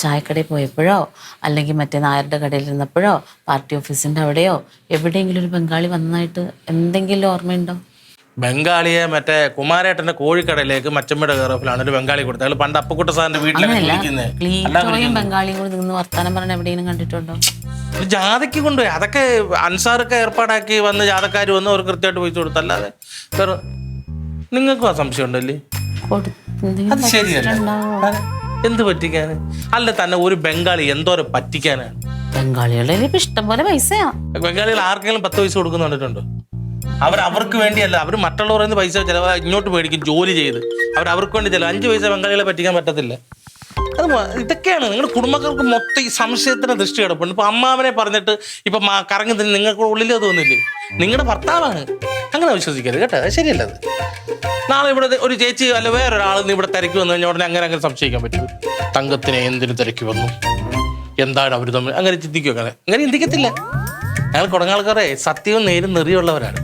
ചായക്കടയിൽ പോയപ്പോഴോ അല്ലെങ്കിൽ മറ്റേ നായരുടെ കടയിൽ ഇരുന്നപ്പോഴോ പാർട്ടി ഓഫീസിൻ്റെ അവിടെയോ എവിടെയെങ്കിലും ഒരു ബംഗാളി വന്നതായിട്ട് എന്തെങ്കിലും ഓർമ്മയുണ്ടോ? ബംഗാളിയെ മറ്റേ കുമാരേട്ടന്റെ കോഴിക്കടയിലേക്ക് മച്ചമ്മയുടെ കയറപ്പിലാണ് ഒരു ബംഗാളി കൊടുത്തത്. അയാൾ പണ്ട് അപ്പക്കുട്ട സാറിന്റെ വീട്ടിലൊക്കെ ക്ലീറ്റോയും ബംഗാളിയും കൂടി നിന്ന് വർത്താനം പറഞ്ഞ എവിടെയെങ്കിലും കണ്ടിട്ടുണ്ടോ? ജാഥയ്ക്ക് കൊണ്ടുപോയി. അതൊക്കെ അൻസാറൊക്കെ ഏർപ്പാടാക്കി വന്ന് ജാഥക്കാർ വന്ന് അവർ കൃത്യമായിട്ട് പൈസ കൊടുത്തു. അല്ലാതെ വേറെ നിങ്ങൾക്കും ആ സംശയം ഉണ്ടല്ലേ? അത് ശരിയല്ല. എന്ത് പറ്റിക്കാന്? അല്ല തന്നെ ഒരു ബംഗാളി എന്തോരം പറ്റിക്കാനാണ്? ബംഗാളികളുടെ ഇഷ്ടം പോലെ പൈസയാ. ബംഗാളികൾ ആർക്കെങ്കിലും 10 പൈസ കൊടുക്കുന്ന കണ്ടിട്ടുണ്ടോ? അവർക്ക് വേണ്ടിയല്ല, അവർ മറ്റുള്ളവരിൽ നിന്ന് പൈസ ചിലവ് ഇങ്ങോട്ട് മേടിക്കും ജോലി ചെയ്ത്. അവർക്ക് വേണ്ടി ചിലവ് 5 പൈസ ബംഗാളികളെ പറ്റിക്കാൻ പറ്റത്തില്ല. അത് ഇതൊക്കെയാണ് നിങ്ങളുടെ കുടുംബക്കാർക്ക് മൊത്തം ഈ സംശയത്തിന് ദൃഷ്ടി കിടപ്പുണ്ട്. ഇപ്പൊ അമ്മാവനെ പറഞ്ഞിട്ട് ഇപ്പൊ കറങ്ങി തന്നെ നിങ്ങൾക്ക് ഉള്ളിൽ തോന്നില്ലേ? നിങ്ങളുടെ ഭർത്താവാണ്, അങ്ങനെ വിശ്വസിക്കരുത് കേട്ടോ. അത് ശരിയല്ല. അത് നാളെ ഇവിടെ ഒരു ചേച്ചി അല്ല വേറൊരാൾ ഇവിടെ തിരക്കി വന്നു കഴിഞ്ഞാൽ ഉടനെ അങ്ങനെ സംശയിക്കാൻ പറ്റും. തങ്കത്തിനെ എന്തിനു തിരക്കി വന്നു, എന്താണ് അവർ തമ്മിൽ, അങ്ങനെ ചിന്തിക്കുക? അങ്ങനെ ചിന്തിക്കത്തില്ല. ഞങ്ങൾ കുടങ്ങാൾക്കാരെ സത്യവും നേരും നെറിയുള്ളവരാണ്.